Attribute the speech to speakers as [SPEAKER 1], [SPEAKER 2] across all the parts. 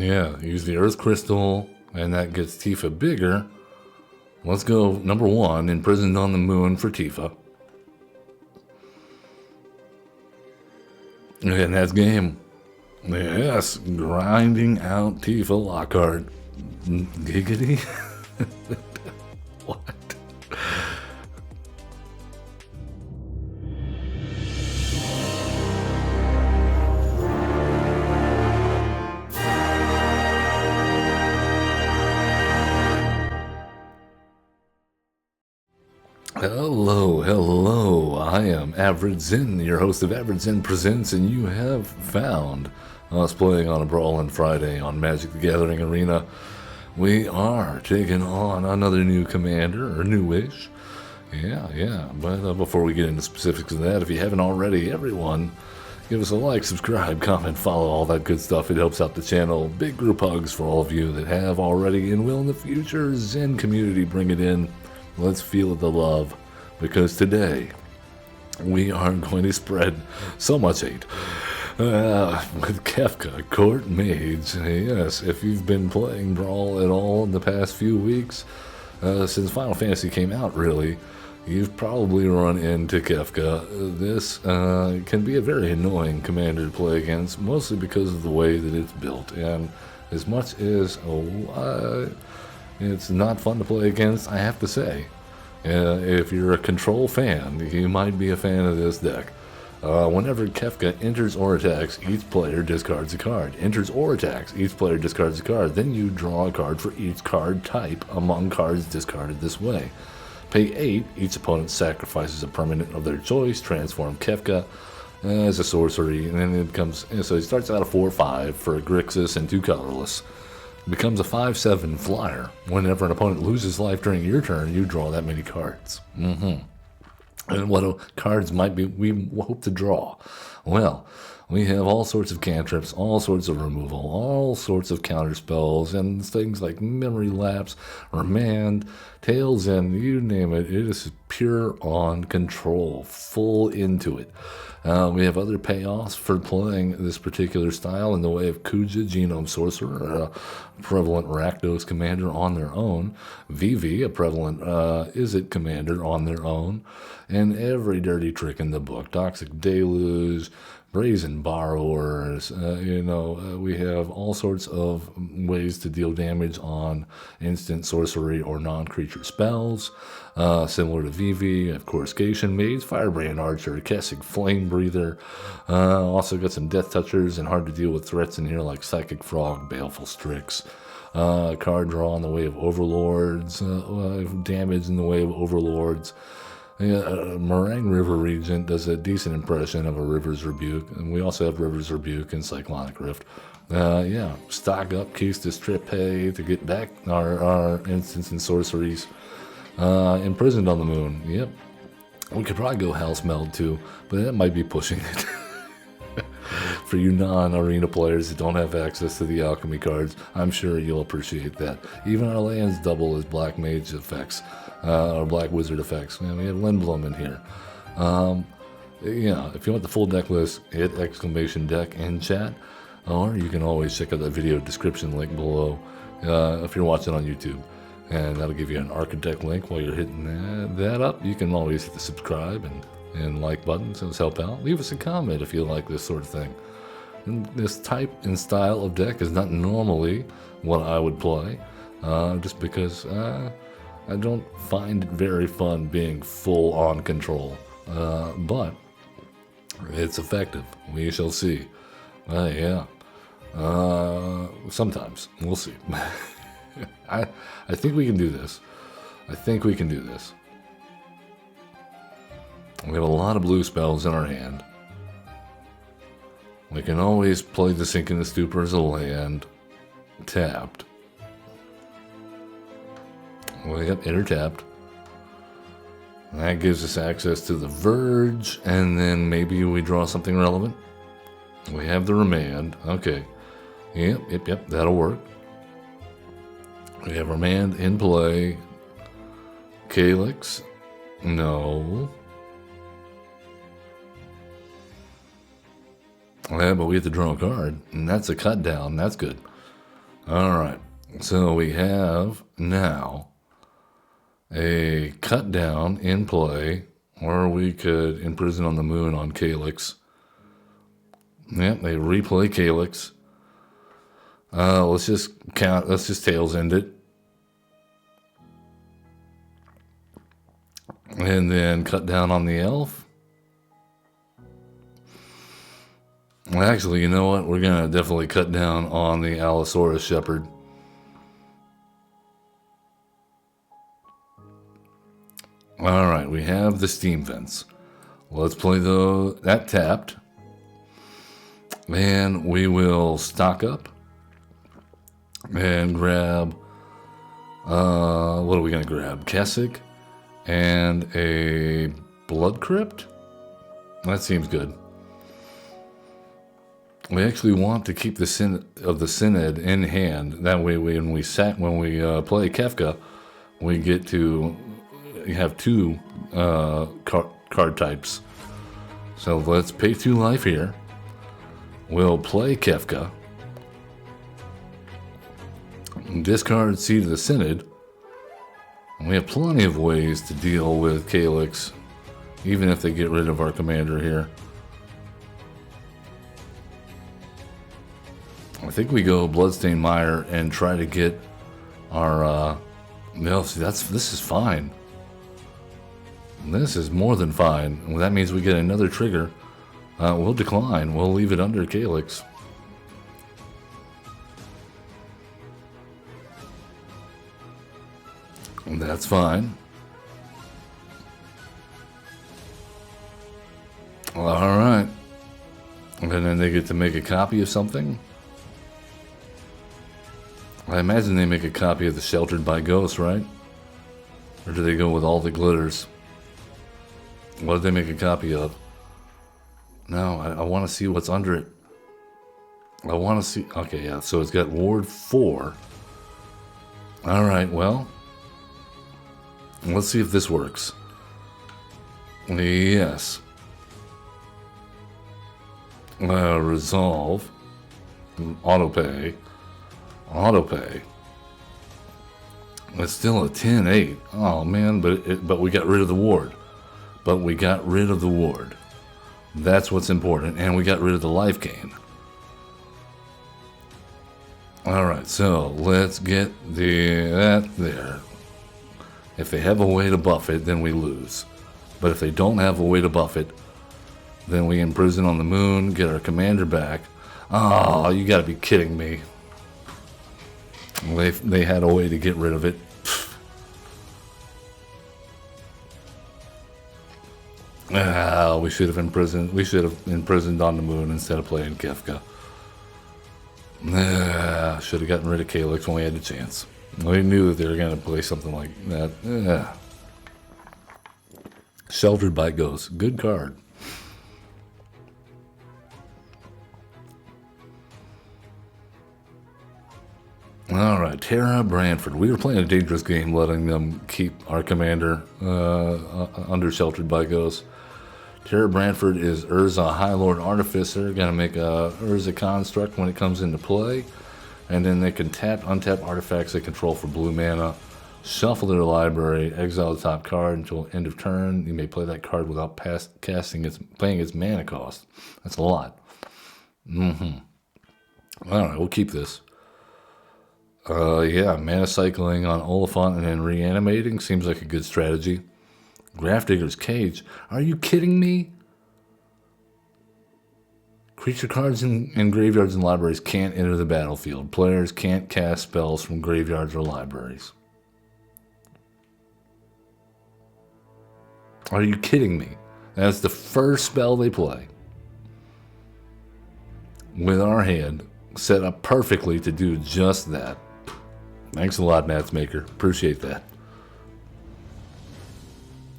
[SPEAKER 1] Yeah, use the Earth Crystal, and that gets Tifa bigger. Let's go number 1, Imprisoned on the Moon for Tifa. And that's game. Yes, grinding out Tifa Lockhart. Giggity? What? Hello, I am Average Zen, your host of Average Zen Presents, and you have found us playing on a Brawlin Friday on Magic the Gathering Arena. We are taking on another new commander, or new-ish. Yeah, but before we get into specifics of that, if you haven't already, everyone, give us a like, subscribe, comment, follow, all that good stuff. It helps out the channel. Big group hugs for all of you that have already and will in the future. Zen community, bring it in. Let's feel the love, because today we are going to spread so much hate with Kefka, Court Mage. Yes, if you've been playing Brawl at all in the past few weeks, since Final Fantasy came out, really, you've probably run into Kefka. This can be a very annoying commander to play against, mostly because of the way that it's built. And as much as it's not fun to play against, I have to say. If you're a control fan, you might be a fan of this deck. Whenever Kefka enters or attacks, each player discards a card. Enters or attacks, each player discards a card. Then you draw a card for each card type among cards discarded this way. Pay 8, each opponent sacrifices a permanent of their choice. Transform Kefka as a sorcery, and then it becomes, so it starts out a 4/5 for a Grixis and 2 colorless. Becomes a 5/7 flyer. Whenever an opponent loses life during your turn, you draw that many cards. And what cards might be we hope to draw? Well, we have all sorts of cantrips, all sorts of removal, all sorts of counter spells, and things like Memory Lapse, Remand, Tails, and you name it. It is pure on control, full into it. We have other payoffs for playing this particular style in the way of Kuja, Genome Sorcerer, a prevalent Rakdos commander on their own, Vivi, a prevalent Izzet commander on their own, and every dirty trick in the book. Toxic Deluge, Brazen Borrowers, we have all sorts of ways to deal damage on instant sorcery or non-creature spells, similar to Vivi, of course, Gation Mage, Firebrand Archer, Kessig Flame Breather. Also got some Death Touchers and hard to deal with threats in here like Psychic Frog, Baleful Strix. Card draw in the way of Overlords, damage in the way of Overlords. Meringue River Regent does a decent impression of a River's Rebuke, and we also have River's Rebuke and Cyclonic Rift. Stock up Keys Trip Pay to get back our instants and sorceries. Imprisoned on the Moon, yep. We could probably go House Meld too, but that might be pushing it. For you non-arena players that don't have access to the alchemy cards, I'm sure you'll appreciate that. Even our lands double as Black Mage effects, or Black Wizard effects. We have Lindblom in here. If you want the full deck list, hit !deck in chat, or you can always check out the video description link below if you're watching on YouTube. And that'll give you an Architect link while you're hitting that up. You can always hit the subscribe and like buttons. Those help out. Leave us a comment if you like this sort of thing. And this type and style of deck is not normally what I would play, just because I don't find it very fun being full on control. But it's effective. We shall see. Sometimes. We'll see. I think we can do this. We have a lot of blue spells in our hand. We can always play the Sink in the Stupor as a land. Tapped. We have Enter tapped. That gives us access to the Verge, and then maybe we draw something relevant. We have the Remand. Okay. Yep, that'll work. We have Remand in play. Calyx. No. Yeah, but we have to draw a card, and that's a cut down. That's good. All right. So we have now a cut down in play, or we could imprison on the moon on Calyx. Yep, they replay Calyx. Let's just count. Let's just tails end it. And then cut down on the elf. Actually, you know what? We're going to definitely cut down on the Allosaurus Shepherd. All right, we have the steam vents. Let's play that tapped. And we will stock up and grab, what are we going to grab? Keswick and a Blood Crypt? That seems good. We actually want to keep the Synod in hand. That way, when we play Kefka, we get to have two card types. So let's pay 2 life here. We'll play Kefka. Discard Seed of the Synod. And we have plenty of ways to deal with Calyx, even if they get rid of our commander here. I think we go Bloodstained Mire and try to get our no, see, this is fine. This is more than fine. Well, that means we get another trigger. We'll decline. We'll leave it under Calyx. That's fine. All right. And then they get to make a copy of something. I imagine they make a copy of the Sheltered by Ghosts, right? Or do they go with all the glitters? What did they make a copy of? No, I want to see what's under it. I want to see... Okay, yeah, so it's got Ward 4. Alright, well... Let's see if this works. Yes. Resolve. Autopay. Autopay. It's still a 10-8. Oh, man, but we got rid of the ward. But we got rid of the ward. That's what's important. And we got rid of the life gain. Alright, so let's get that there. If they have a way to buff it, then we lose. But if they don't have a way to buff it, then we imprison on the moon, get our commander back. Oh, you gotta be kidding me. They had a way to get rid of it. We should have imprisoned. We should have imprisoned on the moon instead of playing Kefka. Should have gotten rid of Calyx when we had the chance. We knew that they were going to play something like that. Sheltered by Ghosts. Good card. Alright, Tara Branford. We were playing a dangerous game letting them keep our commander under Sheltered by Ghosts. Tara Branford is Urza High Lord Artificer. Gonna make a Urza construct when it comes into play. And then they can untap artifacts they control for blue mana. Shuffle their library, exile the top card until end of turn. You may play that card without paying its mana cost. That's a lot. Alright, we'll keep this. Yeah, mana cycling on Oliphant and then reanimating seems like a good strategy. Grafdigger's Cage. Are you kidding me? Creature cards in graveyards and libraries can't enter the battlefield. Players can't cast spells from graveyards or libraries. Are you kidding me? That's the first spell they play. With our hand set up perfectly to do just that. Thanks a lot, Matchmaker. Appreciate that.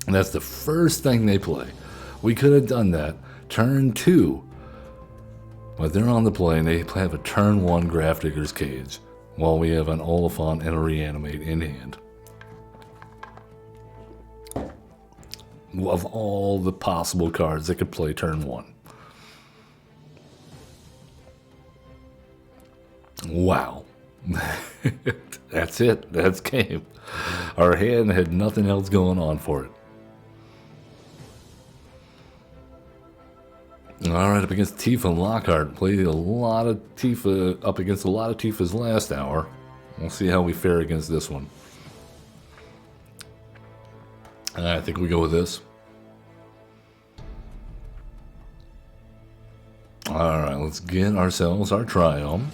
[SPEAKER 1] And that's the first thing they play. We could have done that turn 2. But they're on the play and they have a turn 1 Grafdigger's Cage. While we have an Oliphant and a Reanimate in hand. Of all the possible cards that could play turn 1. Wow. That's it. That's game. Our hand had nothing else going on for it. Alright, up against Tifa Lockhart. Played a lot of Tifa, up against a lot of Tifa's last hour. We'll see how we fare against this one. I think we go with this. Alright, let's get ourselves our Triome.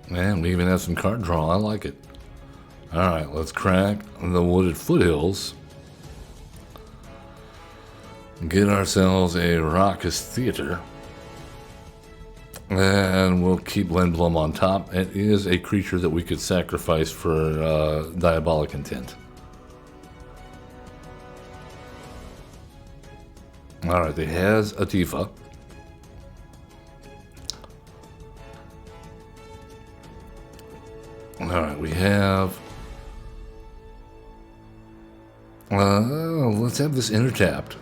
[SPEAKER 1] And we even have some card draw. I like it. Alright, let's crack the Wooded Foothills. Get ourselves a Raucous Theater. And we'll keep Lindblom on top. It is a creature that we could sacrifice for Diabolic Intent. Alright, it has a Tifa. Alright, we have... let's have this intertapped.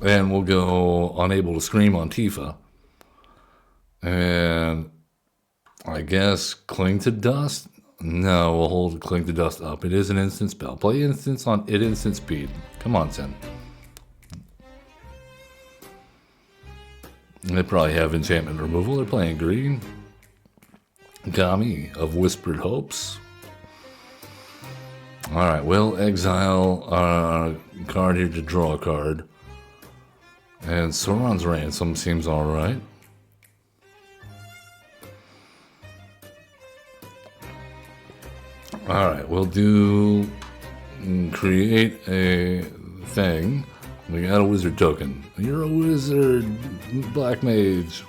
[SPEAKER 1] And we'll go Unable to Scream on Tifa. And... I guess Cling to Dust? No, we'll hold Cling to Dust up. It is an instant spell. Play instance on it instant speed. Come on, Sen. They probably have enchantment removal. They're playing green. Gami of Whispered Hopes. Alright, we'll exile our card here to draw a card. And Sauron's Ransom seems alright. Alright, we'll do... create a thing. We got a wizard token. You're a wizard, Black Mage.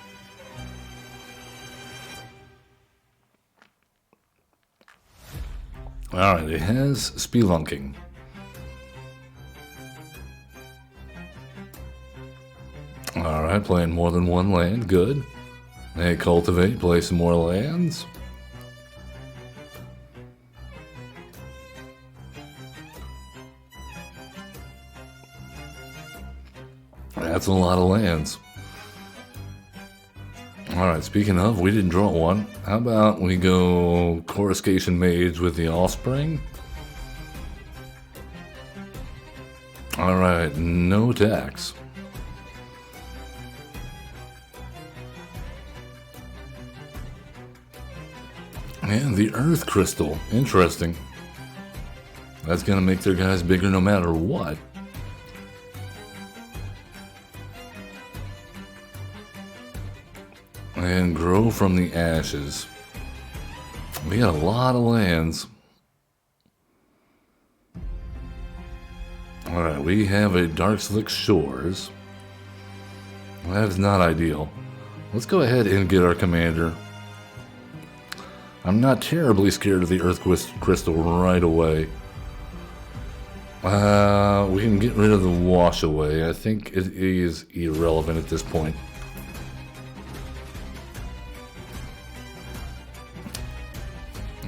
[SPEAKER 1] Alright, it has Spelunking. Alright, playing more than one land, good. Hey, Cultivate, play some more lands. That's a lot of lands. Alright, speaking of, we didn't draw one. How about we go Coruscation Mage with the Offspring? Alright, no tax. And the Earth Crystal. Interesting. That's gonna make their guys bigger no matter what. And Grow from the Ashes. We got a lot of lands. Alright, we have a Dark Slick Shores. That is not ideal. Let's go ahead and get our commander. I'm not terribly scared of the Earth Crystal right away. We can get rid of the Wash Away. I think it is irrelevant at this point.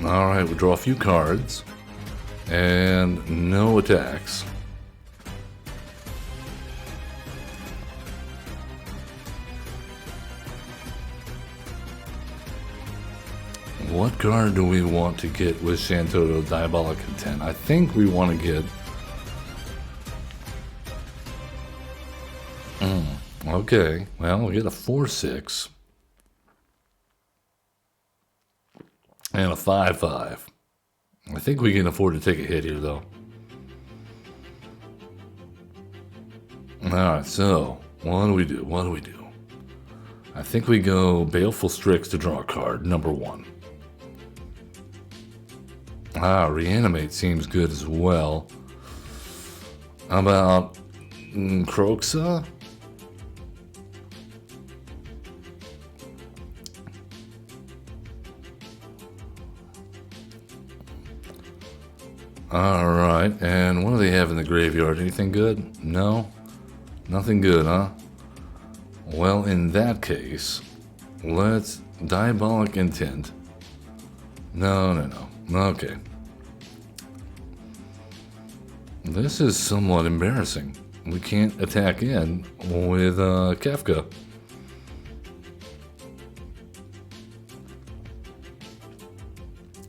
[SPEAKER 1] Alright, we draw a few cards. And no attacks. What card do we want to get with Shantoto Diabolic Intent? I think we want to get... Okay, well, we get a 4/6. And a 5/5. I think we can afford to take a hit here, though. Alright, so, what do we do? What do we do? I think we go Baleful Strix to draw a card, number 1. Reanimate seems good as well. How about Kroxa? Alright, and what do they have in the graveyard? Anything good? No? Nothing good, huh? Well, in that case, let's Diabolic Intent. No. Okay. This is somewhat embarrassing. We can't attack in with Kefka.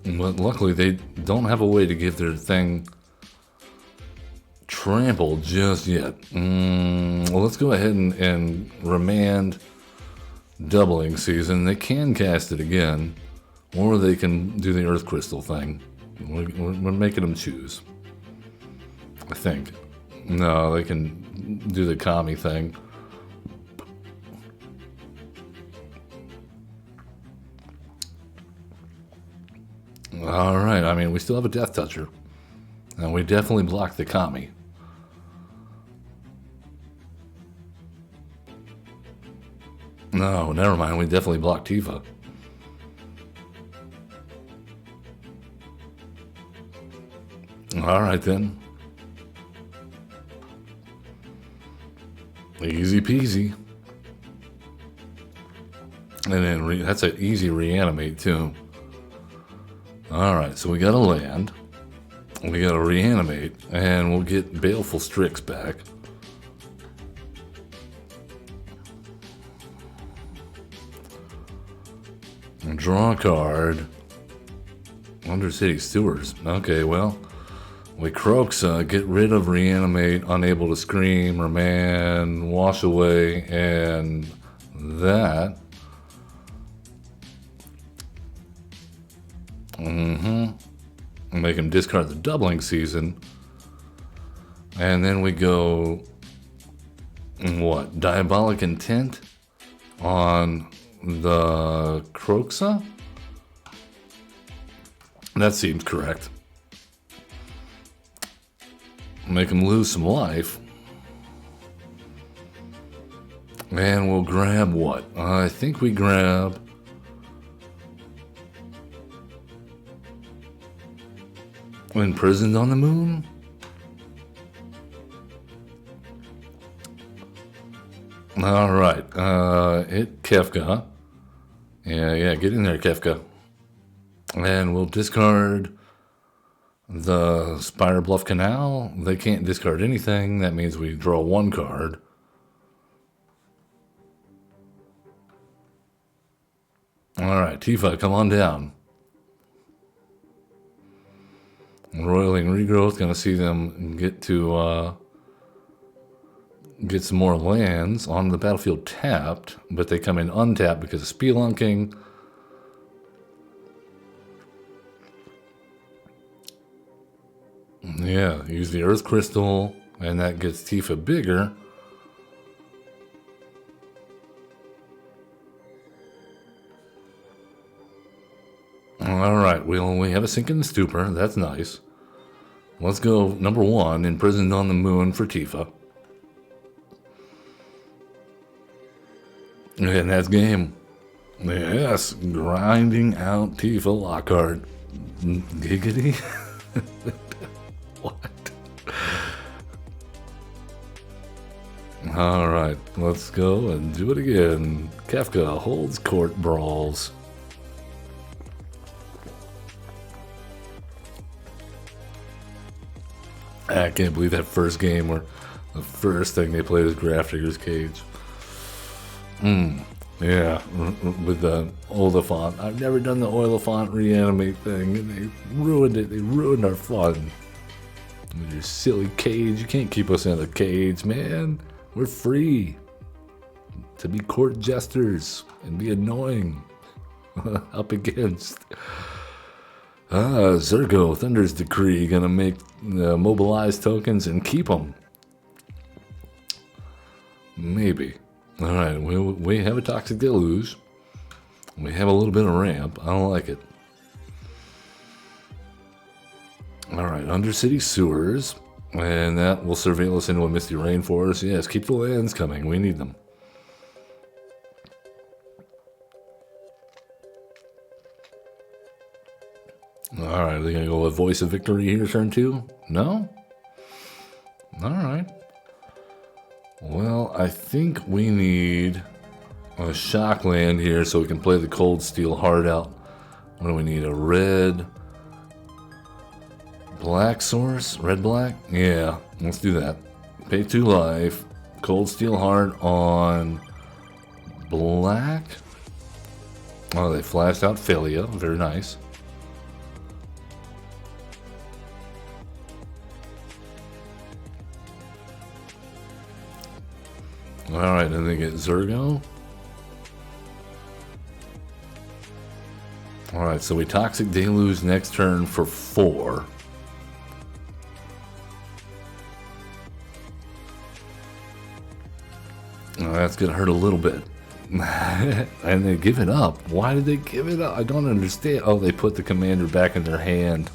[SPEAKER 1] But luckily they don't have a way to get their thing trampled just yet. Well, let's go ahead and remand doubling season. They can cast it again, or they can do the Earth Crystal thing. We're making them choose, I think. No, they can do the Kami thing. Alright, I mean, we still have a Death Toucher. And we definitely blocked the Kami. No, never mind, we definitely blocked Tifa. Alright then. Easy peasy. And then that's an easy reanimate too. Alright, so we gotta land. We gotta reanimate. And we'll get Baleful Strix back. And draw a card. Undercity Sewers. Okay, well. We Croxa, get rid of reanimate, unable to scream, remand, wash away, and that. Make him discard the doubling season. And then we go, what? Diabolic Intent on the Croxa? That seems correct. Make him lose some life. And we'll grab what? I think we grab Imprisoned on the Moon? Alright, hit Kefka. Yeah, get in there, Kefka. And we'll discard the Spire Bluff Canal. They can't discard anything. That means we draw one card. Alright, Tifa, come on down. Roiling Regrowth, gonna see them get to get some more lands on the battlefield tapped, but they come in untapped because of Spelunking. Yeah, use the Earth Crystal, and that gets Tifa bigger. Alright, we have a sink in the stupor. That's nice. Let's go number 1, Imprisoned on the Moon for Tifa. And that's game. Yes, grinding out Tifa Lockhart. Giggity? What? Alright, let's go and do it again. Kefka holds court Brawls. I can't believe that first game where the first thing they played was Grafdigger's Cage. Yeah, with the Oliphant. I've never done the Oliphant reanimate thing, and they ruined it. They ruined our fun. With your silly cage. You can't keep us in a cage, man. We're free to be court jesters and be annoying up against. Zergo, Thunder's Decree, gonna make mobilize tokens and keep them. Maybe. Alright, we have a Toxic Deluge. We have a little bit of ramp. I don't like it. Alright, Undercity Sewers. And that will surveil us into a Misty Rainforest. Yes, keep the lands coming. We need them. Alright, are they going to go with Voice of Victory here, turn 2? No? Alright. Well, I think we need a shock land here so we can play the Cold Steel Heart out. What do we need? A red Black source? Red black? Yeah, let's do that. Pay 2 life. Cold Steel Heart on black. Oh, they flashed out Philia. Very nice. Alright, then they get Zergo. Alright, so we Toxic Deluge next turn for 4. Oh, that's gonna hurt a little bit. And they give it up. Why did they give it up? I don't understand. Oh, they put the commander back in their hand.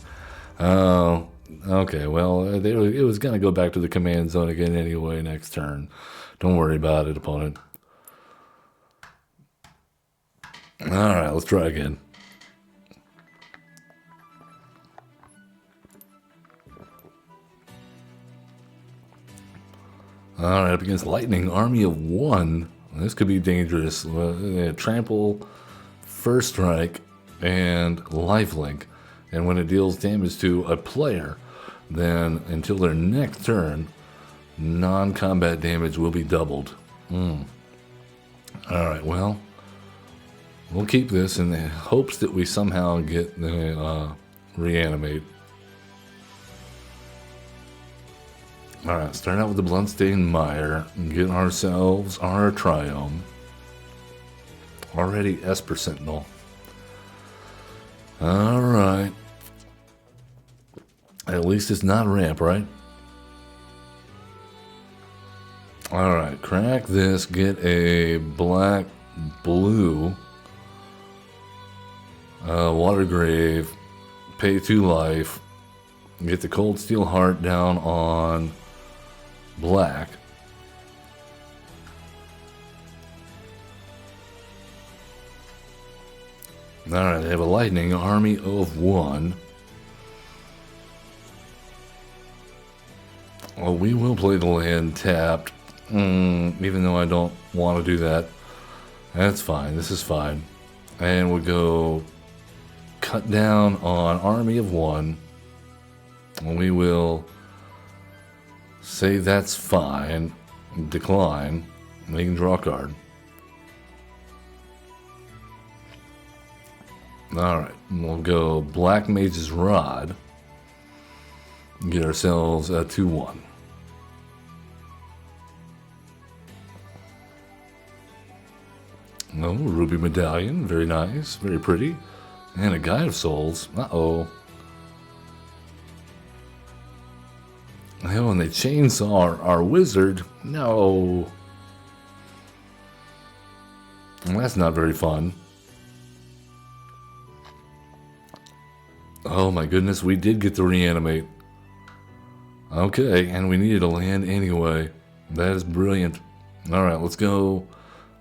[SPEAKER 1] Oh, okay. Well, it was gonna go back to the command zone again anyway next turn. Don't worry about it, opponent. Alright, let's try again. Alright, up against Lightning, Army of 1. This could be dangerous. Trample, First Strike, and Lifelink. And when it deals damage to a player, then until their next turn, non-combat damage will be doubled. Alright, well, we'll keep this in the hopes that we somehow get the reanimate. Alright, start out with the Bloodstained Mire and get ourselves our Triome. Already Esper Sentinel. Alright. At least it's not ramp, right? Alright, crack this, get a black, blue, Watergrave, pay 2 life, get the Cold Steel Heart down on black. Alright, they have a Lightning, Army of 1. Well, we will play the land tapped, even though I don't want to do that. That's fine, this is fine. And we'll go cut down on Army of 1. And we will say that's fine, decline, and they can draw a card. Alright, we'll go Black Mage's Rod, get ourselves a 2-1. Oh, Ruby Medallion, very nice, very pretty. And a Guide of Souls, uh-oh. Oh, and they chainsaw our wizard. No. Well, that's not very fun. Oh my goodness, we did get to reanimate. Okay, and we needed a land anyway. That is brilliant. Alright, let's go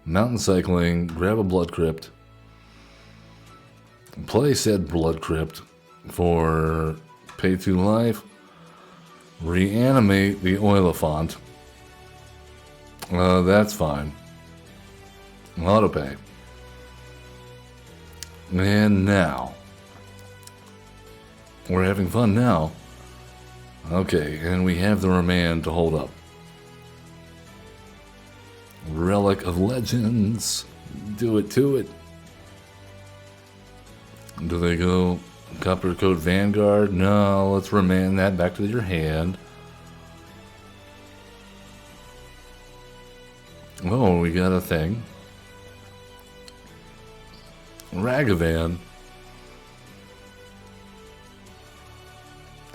[SPEAKER 1] mountain cycling, grab a Blood Crypt. Play said Blood Crypt for pay 2 life. Reanimate the Oilifant. That's fine. Autopay. And now. We're having fun now. Okay, and we have the Remand to hold up. Relic of Legends. Do it to it. Do they go Copper Coat Vanguard? No, let's remand that back to your hand. Oh, we got a thing. Ragavan.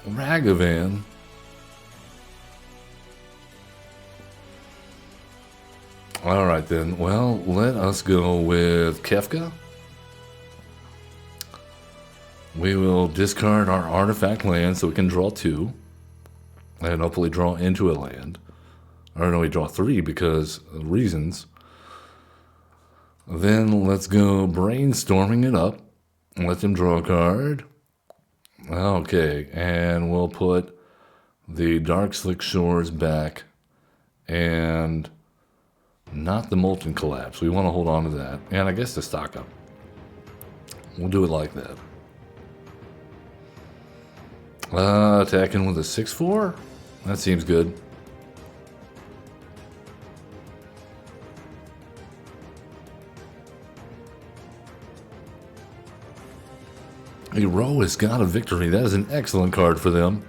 [SPEAKER 1] Ragavan. Alright then, well, let us go with Kefka. We will discard our artifact land so we can draw 2. And hopefully draw into a land. Or no, we draw 3 because of reasons. Then let's go brainstorming it up. Let them draw a card. Okay, and we'll put the Dark Slick Shores back. And not the Molten Collapse. We want to hold on to that. And I guess the stock up. We'll do it like that. Attacking with a 6/4? That seems good. A row has got a victory. That is an excellent card for them.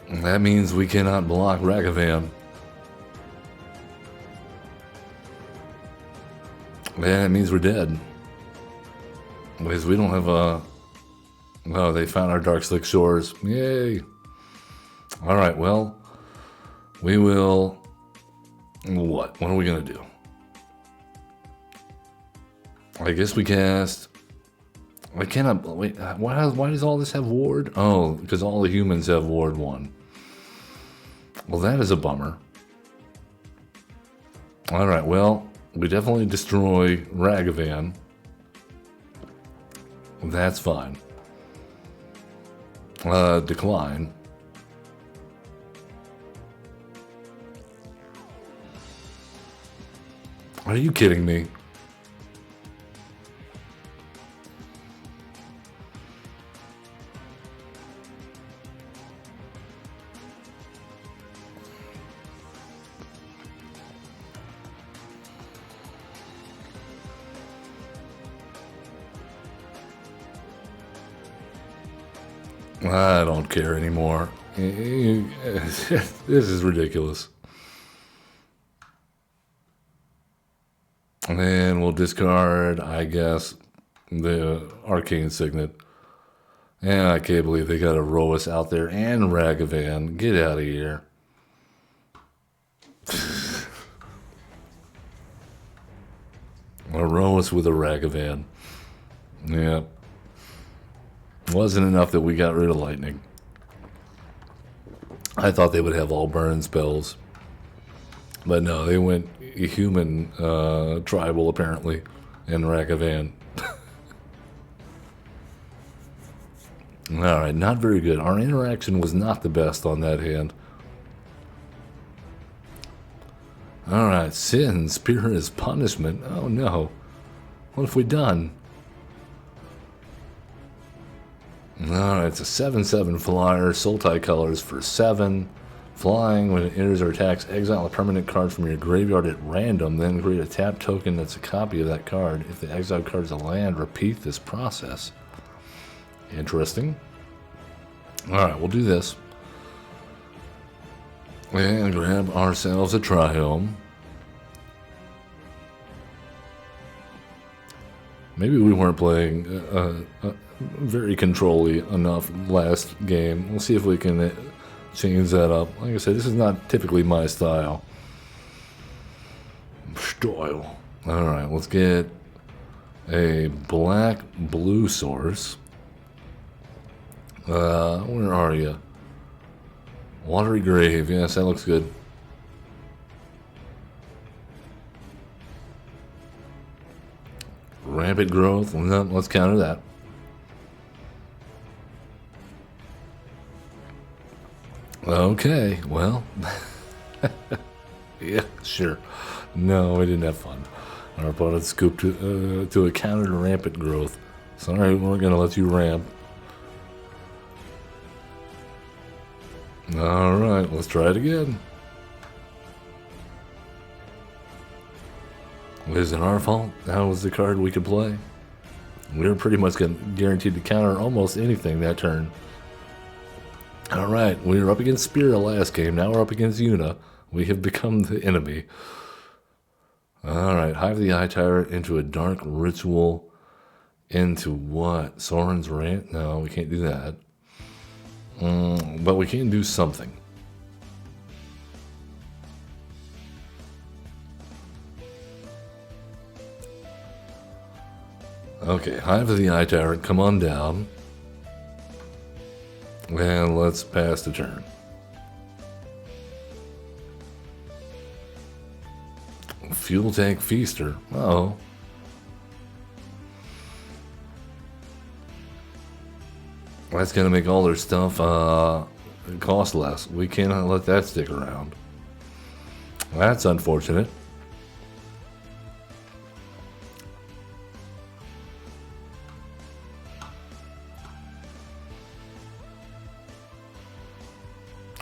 [SPEAKER 1] That means we cannot block Ragavan. That means we're dead. Because we don't have a... Oh, they found our Dark Slick Shores. Yay. Alright, well... We will... What? What are we going to do? I guess we cast... I cannot... Wait, why does all this have Ward? Oh, because all the humans have Ward 1. Well, that is a bummer. Alright, well... We definitely destroy Ragavan. That's fine. Decline. Are you kidding me? I don't care anymore. This is ridiculous. And we'll discard, I guess, the Arcane Signet. And I can't believe they got a Roas out there and Ragavan. Get out of here. A Roas with a Ragavan. Yeah. Wasn't enough that we got rid of lightning. I thought they would have all burn spells. But no, they went human tribal apparently in Ragavan. Alright, not very good. Our interaction was not the best on that hand. Alright, sin, spear is punishment. Oh no. What have we done? Alright, it's a 7/7 flyer, Sultai colors for 7. Flying, when it enters or attacks, exile a permanent card from your graveyard at random, then create a tap token that's a copy of that card. If the exiled card is a land, repeat this process. Interesting. Alright, we'll do this. And grab ourselves a Triome. Maybe we weren't playing very control-y enough last game. We'll see if we can change that up. Like I said, this is not typically my style. Alright, let's get a black-blue source. Where are you? Watery Grave. Yes, that looks good. Rampant Growth. No, let's counter that. Okay, well. Yeah, sure. No, we didn't have fun. Our opponent scooped to a counter to Rampant Growth. Sorry, we weren't going to let you ramp. Alright, let's try it again. Is it our fault? That was the card we could play. We were pretty much guaranteed to counter almost anything that turn. Alright, we were up against Spira last game. Now we're up against Yuna. We have become the enemy. Alright, Hive the Eye Tyrant into a Dark Ritual. Into what? Soren's Rant? No, we can't do that. But we can do something. Okay, Hive of the Eye Tyrant, come on down. And let's pass the turn. Fuel Tank Feaster. Uh-oh. That's going to make all their stuff cost less. We cannot let that stick around. That's unfortunate.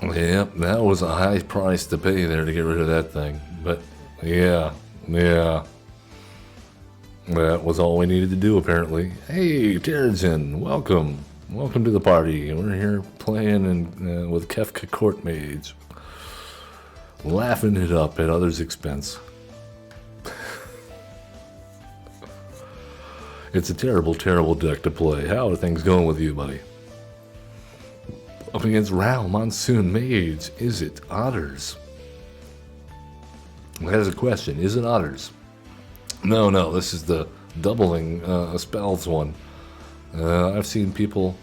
[SPEAKER 1] Yep, that was a high price to pay there to get rid of that thing. But yeah, yeah. That was all we needed to do, apparently. Hey, Terrigen, welcome. Welcome to the party. We're here playing with Kefka Court Mage. Laughing it up at others' expense. It's a terrible, terrible deck to play. How are things going with you, buddy? Up against Ral, Monsoon, Mage. Is it Otters? That is a question. Is it Otters? No, this is the doubling spells one. I've seen people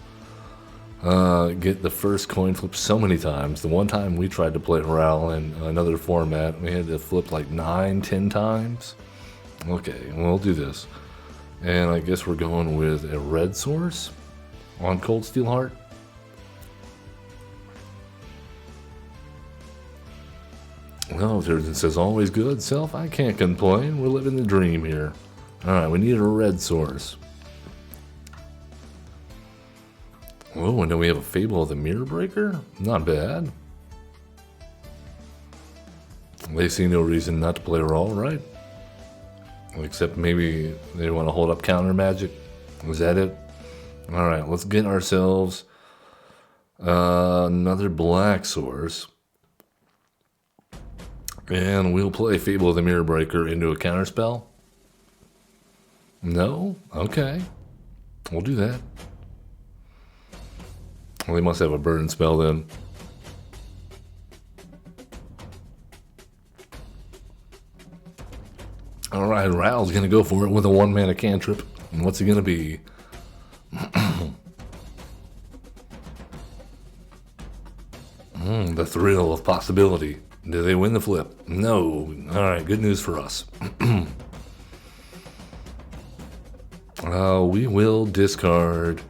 [SPEAKER 1] get the first coin flip so many times. The one time we tried to play Ral in another format, we had to flip like 9-10 times. Okay, we'll do this. And I guess we're going with a red source on Cold Steel Heart. No, Turgeon says, always good, Self. I can't complain. We're living the dream here. Alright, we need a red source. Oh, and then we have a Fable of the Mirror Breaker? Not bad. They see no reason not to play Brawl, right? Except maybe they want to hold up counter magic. Was that it? Alright, let's get ourselves another black source. And we'll play Fable of the Mirror Breaker into a counter spell. No? Okay. We'll do that. Well, they must have a burn spell then. Alright, Ral's gonna go for it with a 1-mana cantrip. And what's it gonna be? The thrill of possibility. Do they win the flip? No. Alright, good news for us. We will discard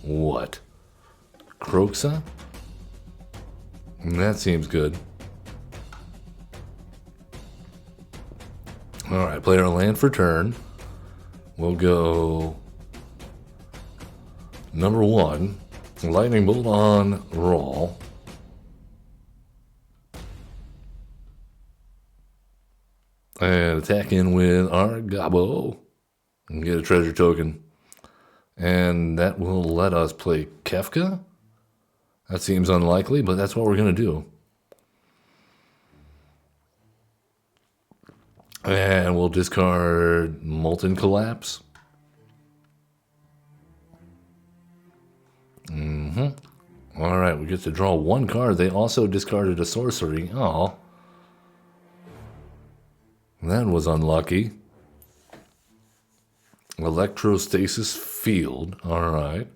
[SPEAKER 1] what? Kroxa? That seems good. Alright, play our land for turn. We'll go number 1. Lightning Bolt on Brawl. And attack in with our Gobbo. And get a treasure token. And that will let us play Kefka? That seems unlikely, but that's what we're going to do. And we'll discard Molten Collapse. Alright, we get to draw 1 card. They also discarded a sorcery. Oh. That was unlucky. Electrostasis Field. Alright.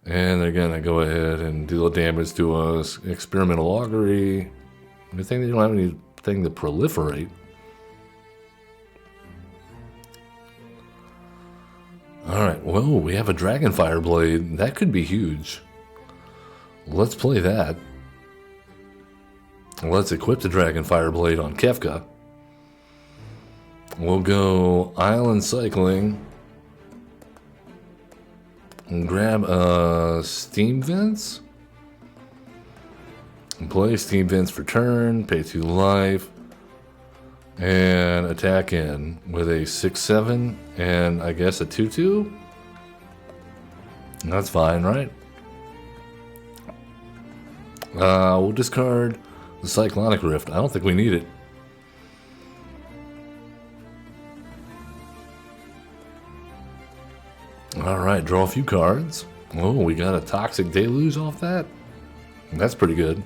[SPEAKER 1] And they're going to go ahead and deal damage to us. Experimental Augury. Good thing they don't have anything to proliferate. Alright, whoa, we have a Dragonfire Blade. That could be huge. Let's play that. Let's equip the Dragonfire Blade on Kefka. We'll go Island Cycling. And grab a Steam Vents. And play Steam Vents for turn. Pay 2 life. And attack in with a 6/7 and I guess a 2/2. That's fine, right? We'll discard the Cyclonic Rift. I don't think we need it. Alright, draw a few cards. Oh, we got a Toxic Deluge off that? That's pretty good.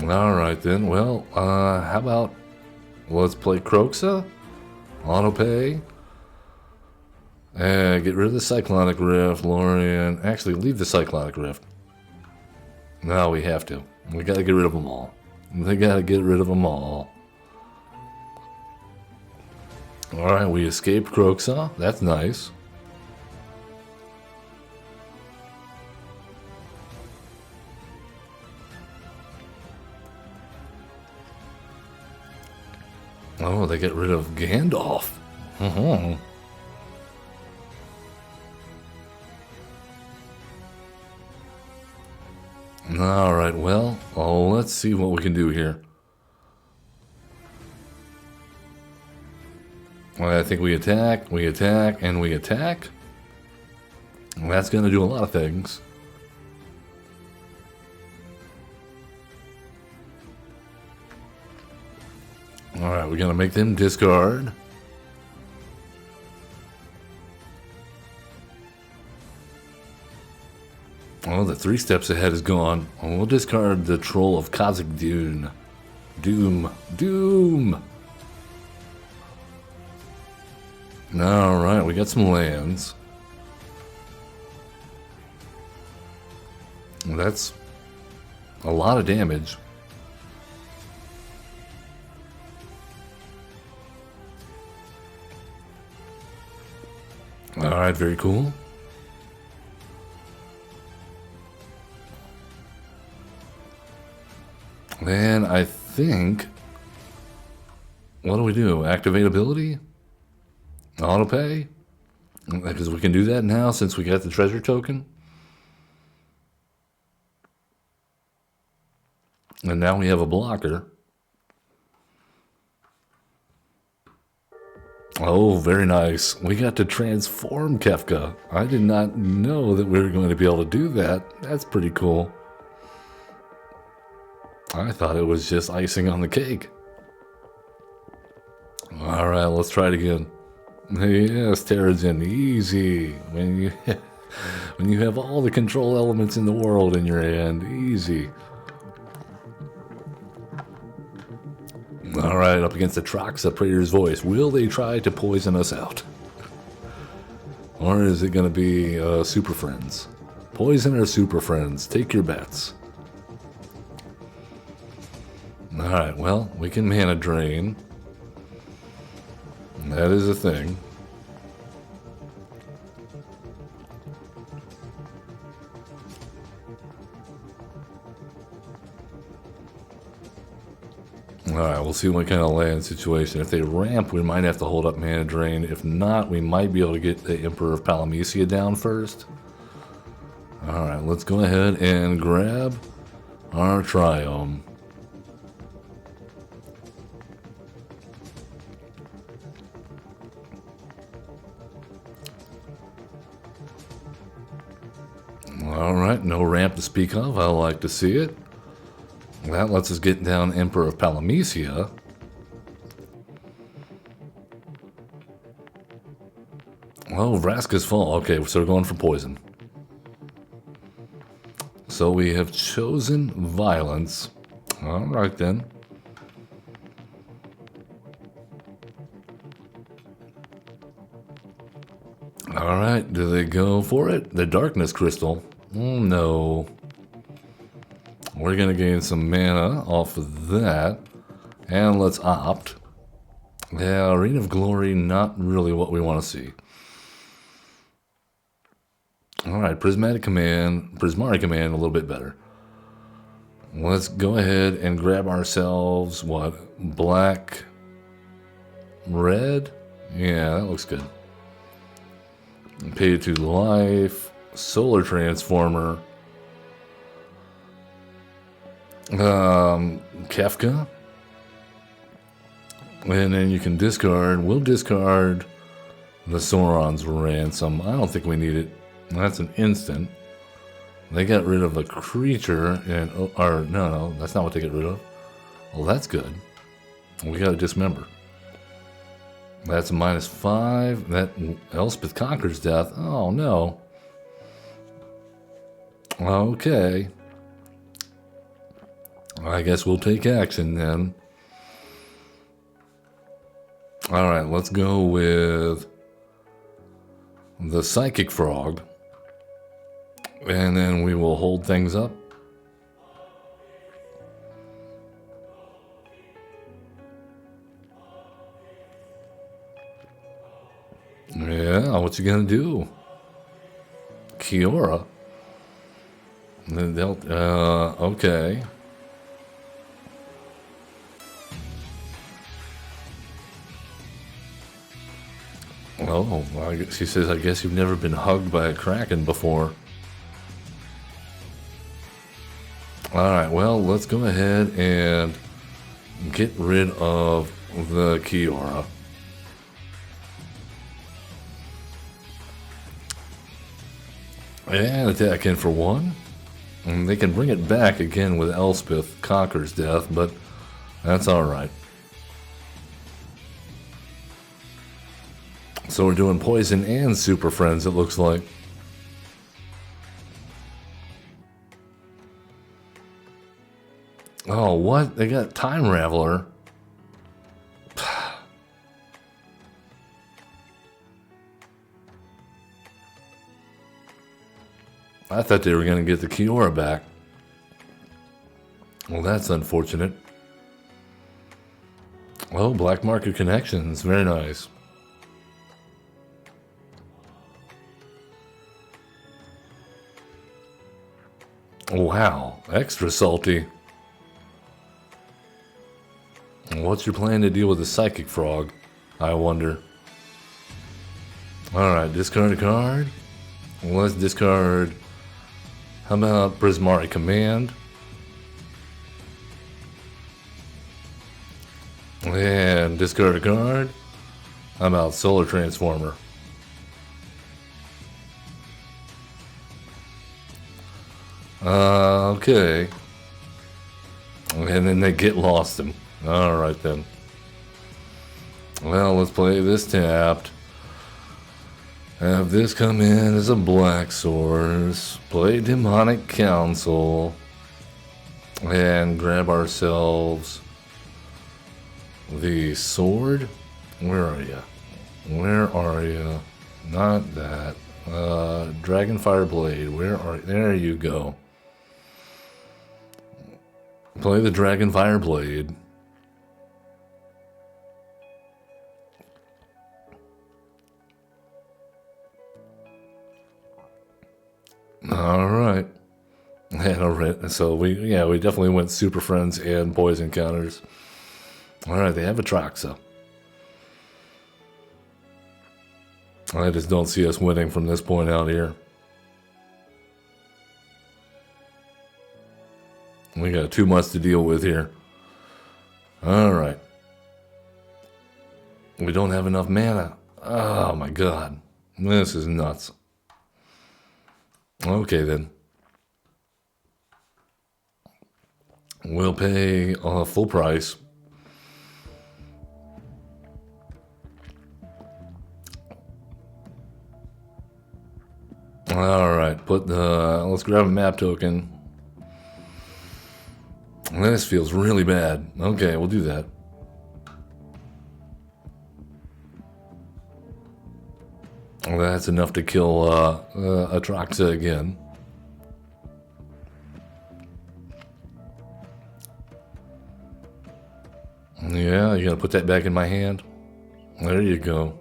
[SPEAKER 1] Alright then, well, how about let's play Kroxa, auto pay, and get rid of the Cyclonic Rift, Lorien, actually leave the Cyclonic Rift. No, we have to. We gotta get rid of them all. They gotta get rid of them all. Alright, we escaped Kroxa, that's nice. Oh, they get rid of Gandalf. Alright, well, let's see what we can do here. I think we attack, and we attack. That's going to do a lot of things. Alright, we're going to make them discard. Oh, the 3 steps ahead is gone. We'll discard the Troll of Kazakh Dune. Doom! Alright, we got some lands. That's a lot of damage. Alright, very cool. And I think, what do we do? Activate ability? Auto pay? Because we can do that now since we got the treasure token. And now we have a blocker. Oh, very nice. We got to transform Kefka. I did not know that we were going to be able to do that. That's pretty cool. I thought it was just icing on the cake. Alright, let's try it again. Yes, Terrigen, easy. When you have all the control elements in the world in your hand, easy. Alright, up against the Troxa Praetor's Voice. Will they try to poison us out? Or is it going to be Super Friends? Poison or Super Friends? Take your bets. Alright, well, we can mana drain. That is a thing. Alright, we'll see what kind of land situation. If they ramp, we might have to hold up mana drain. If not, we might be able to get the Emperor of Palamecia down first. Alright, let's go ahead and grab our Triome. Alright, no ramp to speak of. I like to see it. That lets us get down Emperor of Palamecia. Oh, Vraska's Fall. Okay, so we're going for poison. So we have chosen violence. Alright then. Alright, do they go for it? The Darkness Crystal. No. We're going to gain some mana off of that. And let's opt. Yeah, Arena of Glory, not really what we want to see. Alright, Prismatic Command, a little bit better. Let's go ahead and grab ourselves, what? Black, red? Yeah, that looks good. Pay to life, Solar Transformer, Kefka, and then you can discard. We'll discard the Sauron's Ransom. I don't think we need it. That's an instant. They got rid of a creature, and no, that's not what they get rid of. Well, that's good. We got to dismember. That's a -5. That Elspeth Conquers Death. Oh no. Okay. I guess we'll take action then. Alright, let's go with the Psychic Frog. And then we will hold things up. Yeah, what you gonna do? Kiora? Okay. Oh, she says, I guess you've never been hugged by a kraken before. Alright, well, let's go ahead and get rid of the Kiora. And attack in for 1. And they can bring it back again with Elspeth Conquer's Death, but that's alright. So we're doing Poison and Super Friends, it looks like. Oh, what? They got Time Raveler. I thought they were going to get the Kiora back. Well, that's unfortunate. Oh, Black Market Connections. Very nice. Wow. Extra salty. What's your plan to deal with the Psychic Frog? I wonder. Alright, discard a card. Let's discard... How about Prismari Command? And discard a card. How about Solar Transformer? Okay. And then they get lost him. Alright then. Well, let's play this tapped. Have this come in as a black source. Play Demonic Council. And grab ourselves the sword. Where are you? Where are you? Not that. Dragonfire Blade. Where are you? There you go. Play the Dragonfire Blade. All right. So we definitely went Super Friends and Poison Counters. All right, they have a Atraxa. I just don't see us winning from this point out here. We got too much to deal with here. All right. We don't have enough mana. Oh my god. This is nuts. Okay then. We'll pay full price. Alright, let's grab a map token. This feels really bad. Okay, we'll do that. Well, that's enough to kill Atraxa again. Yeah, you gotta put that back in my hand. There you go.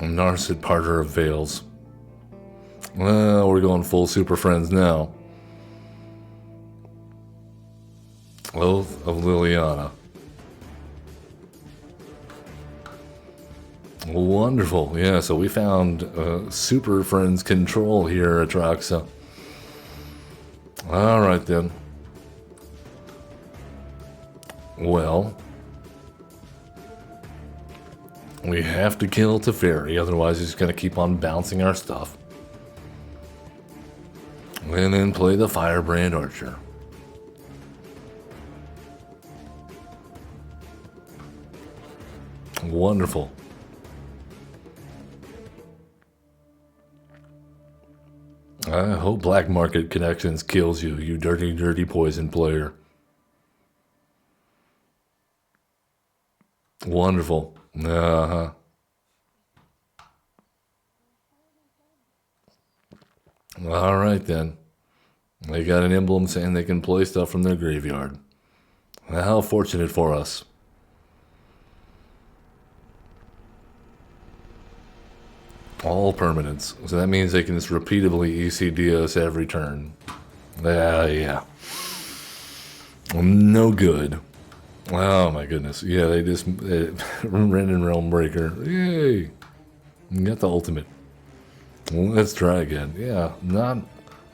[SPEAKER 1] Narset Parter of Veils. Well, we're going full Super Friends now. Oath of Liliana. Wonderful. Yeah, so we found Super Friends control here, Atraxa. Alright then. Well, we have to kill Teferi, otherwise he's going to keep on bouncing our stuff. And then play the Firebrand Archer. Wonderful. I hope Black Market Connections kills you, you dirty, dirty poison player. Wonderful. Uh-huh. Alright then. They got an emblem saying they can play stuff from their graveyard. How fortunate for us. All permanents. So that means they can just repeatedly ECD us every turn. Yeah. No good. Oh my goodness. Yeah, they just... Ren and Realm Breaker. Yay! You got the ultimate. Let's try again. Yeah, not...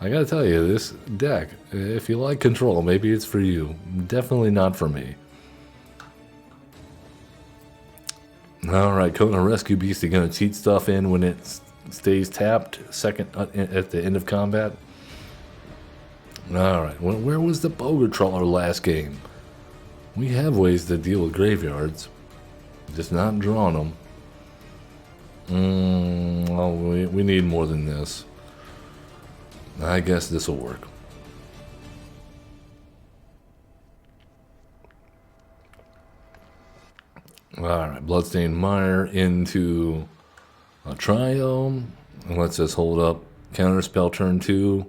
[SPEAKER 1] I gotta tell you, this deck, if you like control, maybe it's for you. Definitely not for me. Alright, Kona Rescue Beast, you gonna cheat stuff in when it stays tapped second at the end of combat? Alright, well, where was the Boger Trawler last game? We have ways to deal with graveyards. Just not drawing them. Well, we need more than this. I guess this will work. Alright, Bloodstained Mire into a Triome. And lets us hold up. Counterspell turn 2.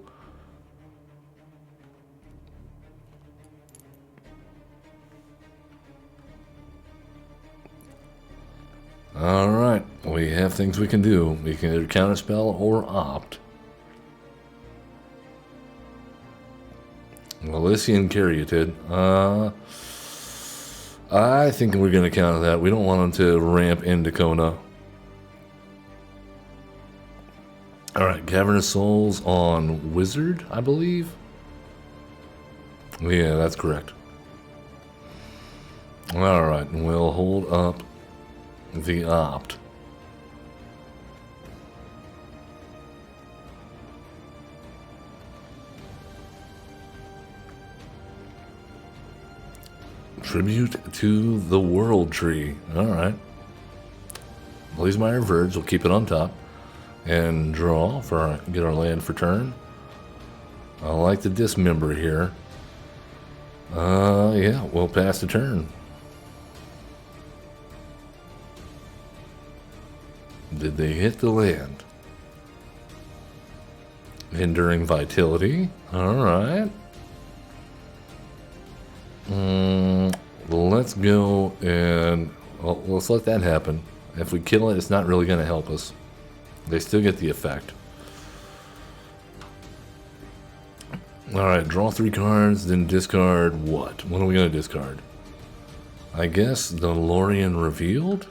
[SPEAKER 1] Alright, we have things we can do. We can either counterspell or opt. Elysian Caryatid. I think we're going to counter that. We don't want him to ramp into Kona. Alright, Cavernous Souls on Wizard, I believe. Yeah, that's correct. Alright, we'll hold up the opt. Tribute to the World Tree. Alright. Blazemeyer Verge, we'll keep it on top. And draw for get our land for turn. I like the Dismember here. Yeah, we'll pass the turn. Did they hit the land? Enduring Vitality. Alright. Let's go and... well, let's let that happen. If we kill it, it's not really going to help us. They still get the effect. Alright, draw 3 cards, then discard what? What are we going to discard? I guess the Lorien Revealed?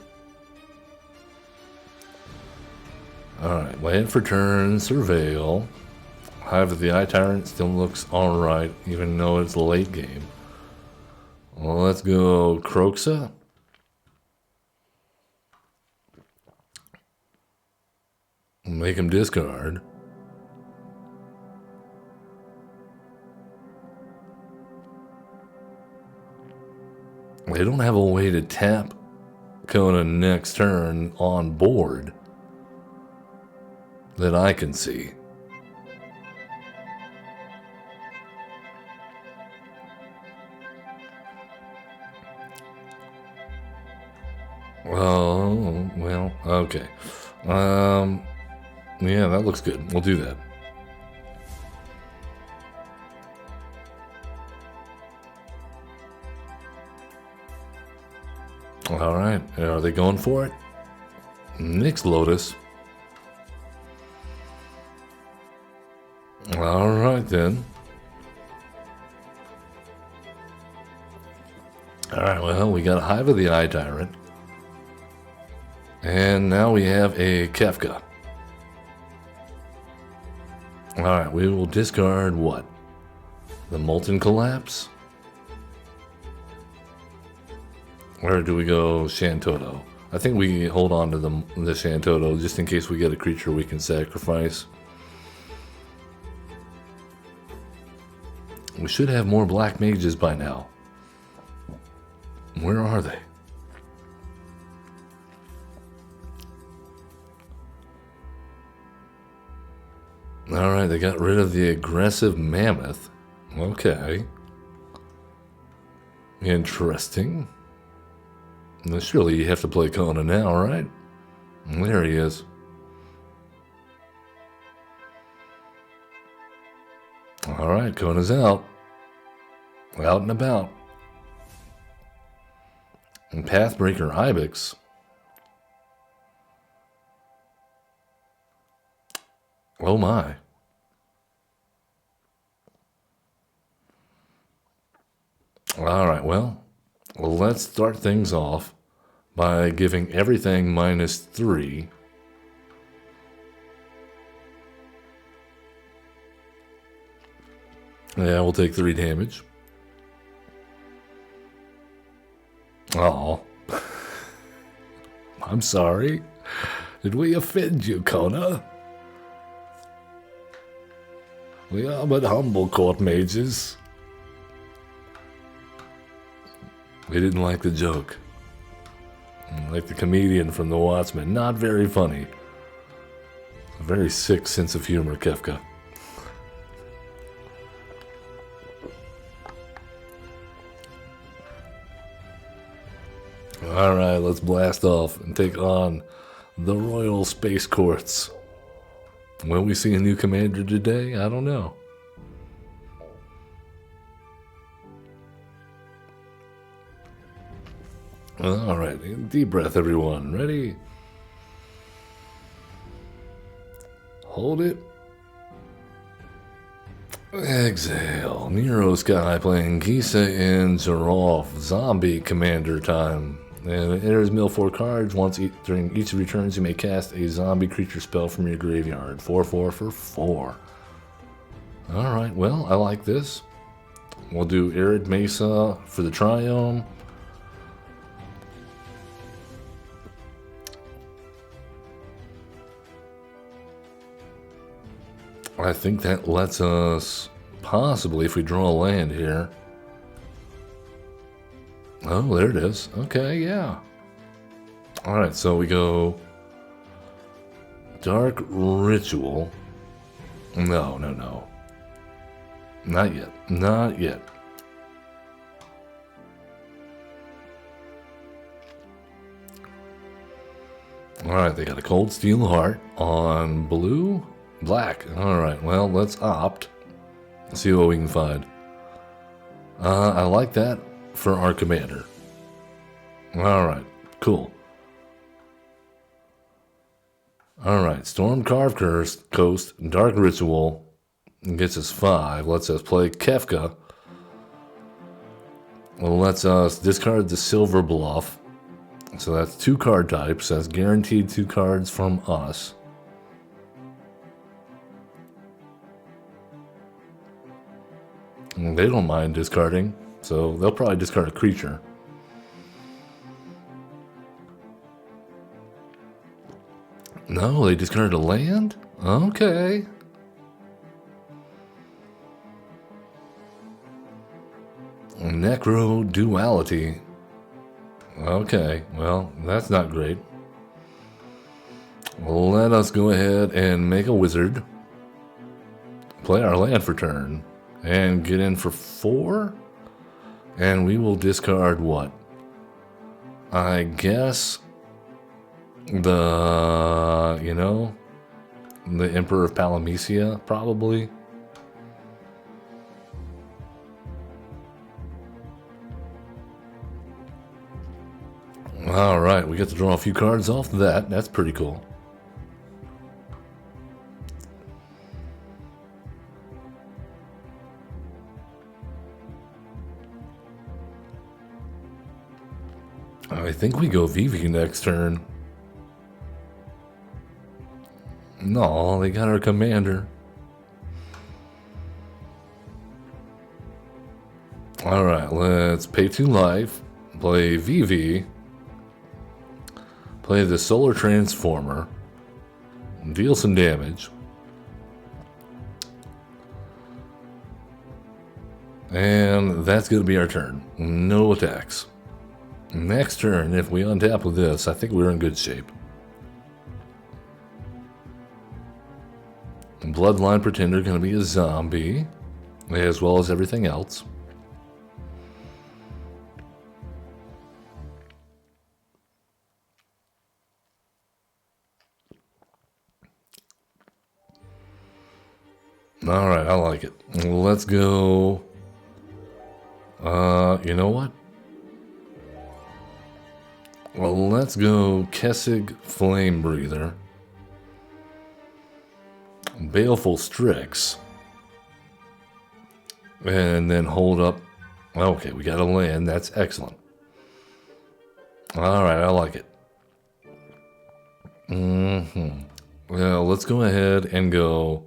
[SPEAKER 1] Alright, land for turn, Surveil. Hive of the Eye Tyrant still looks alright, even though it's late game. Well, let's go Kroxa. Make him discard. They don't have a way to tap Kona next turn on board that I can see. Oh, well, okay. Yeah, that looks good. We'll do that. Alright, are they going for it? Nyx Lotus. Alright then. Alright, well, we got a Hive of the Eye Tyrant. And now we have a Kefka. Alright, we will discard what? The Molten Collapse? Or do we go Shantoto? I think we hold on to the Shantoto just in case we get a creature we can sacrifice. We should have more black mages by now. Where are they? Alright, they got rid of the aggressive mammoth. Okay. Interesting. Well, surely you have to play Kona now, right? There he is. Alright, Kona's out. Out and about. And Pathbreaker Ibex. Oh my. Alright, well, let's start things off by giving everything -3. Yeah, we'll take 3 damage. Oh, I'm sorry. Did we offend you, Kona? We are but humble court mages. We didn't like the joke. Like the comedian from The Watchmen. Not very funny. A very sick sense of humor, Kefka. Alright, let's blast off and take on the Royal Space Courts. Will we see a new commander today? I don't know. Alright, deep breath everyone. Ready? Hold it. Exhale. Nero Sky playing Gisa and Giraffe. Zombie commander time. And it enters mill 4 cards. During each of your turns, you may cast a zombie creature spell from your graveyard. 4/4 for 4. Alright, well, I like this. We'll do Arid Mesa for the Triome. I think that lets us, possibly, if we draw a land here. Oh, there it is. Okay, yeah. Alright, so we go Dark Ritual. No. Not yet. Not yet. Alright, they got a Cold Steel Heart on blue. Black. Alright, well, let's opt. See what we can find. I like that for our commander. Alright, cool. Alright, Storm Carved Coast, Dark Ritual gets us 5. Lets us play Kefka. Well, lets us discard the Silver Bluff. So that's 2 card types. That's guaranteed 2 cards from us. They don't mind discarding, so they'll probably discard a creature. No, they discarded a land? Okay. Necro Duality. Okay, well, that's not great. Let us go ahead and make a wizard. Play our land for turn. And get in for 4. And we will discard what? I guess the Emperor of Palamecia, probably. Alright, we get to draw a few cards off that. That's pretty cool. I think we go Vivi next turn. No, they got our commander. Alright, let's pay 2 life. Play Vivi. Play the Solar Transformer. Deal some damage. And that's going to be our turn. No attacks. Next turn, if we untap with this, I think we're in good shape. Bloodline Pretender going to be a zombie, as well as everything else. Alright, I like it. Let's go. You know what? Well, let's go Kessig Flame Breather. Baleful Strix. And then hold up. Okay, we got a land. That's excellent. Alright, I like it. Well, let's go ahead and go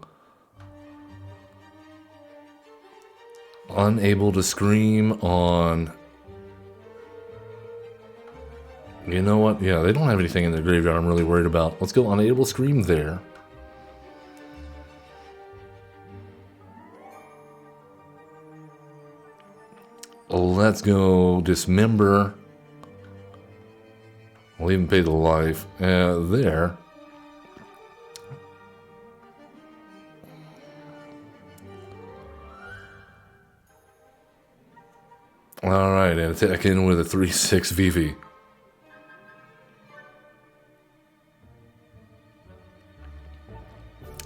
[SPEAKER 1] unable to scream on... You know what? Yeah, they don't have anything in their graveyard I'm really worried about. Let's go unable to scream there. Let's go dismember. We'll even pay the life. There. Alright, and attack in with a 3/6 VV.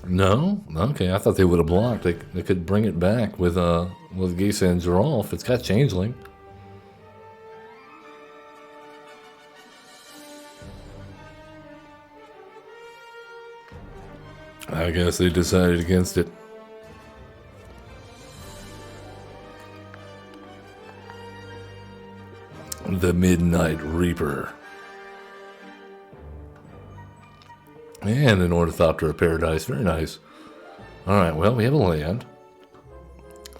[SPEAKER 1] No? Okay, I thought they would have blocked. They could bring it back with Geisa and Geralf. It's got Changeling. I guess they decided against it. The Midnight Reaper. And an Ornithopter of Paradise. Very nice. Alright, well, we have a land.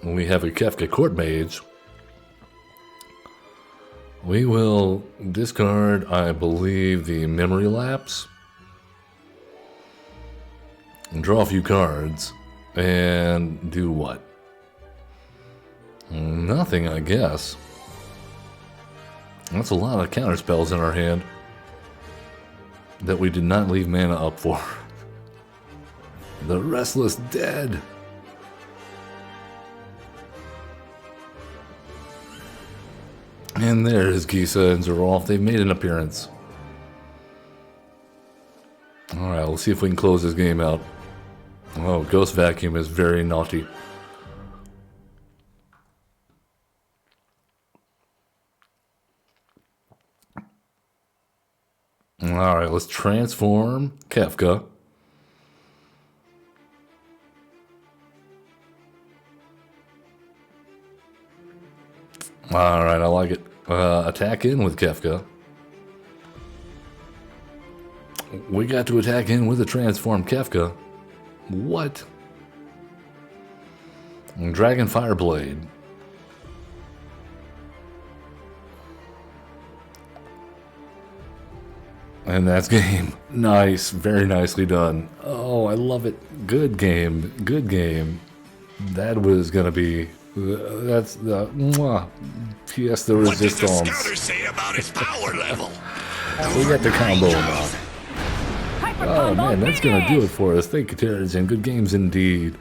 [SPEAKER 1] We have a Kefka Court Mage. We will discard, I believe, the Memory Lapse. And draw a few cards. And do what? Nothing, I guess. That's a lot of counter spells in our hand that we did not leave mana up for. The Restless Dead. And there is Geisa and Geralf. They've made an appearance. Alright, let's see if we can close this game out. Oh, Ghost Vacuum is very naughty. Alright, let's transform Kefka. Alright, I like it. Attack in with Kefka. We got to attack in with a transformed Kefka. What? Dragon Fireblade. And that's game. Nice. Very nicely done. Oh, I love it. Good game. Good game. That was going to be... That's the... Pièce de
[SPEAKER 2] What does the
[SPEAKER 1] resistance.
[SPEAKER 2] scouter say about his power level?
[SPEAKER 1] We got the combo now. Oh man, that's gonna do it for us. Thank you, Terrigen. Good games indeed.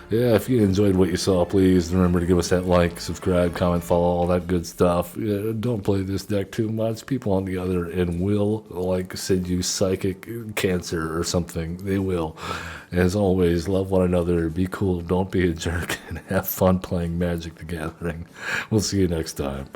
[SPEAKER 1] Yeah, if you enjoyed what you saw, please remember to give us that like, subscribe, comment, follow, all that good stuff. Yeah, don't play this deck too much. People on the other end will, like, send you psychic cancer or something. They will. As always, love one another, be cool, don't be a jerk, and have fun playing Magic the Gathering. We'll see you next time.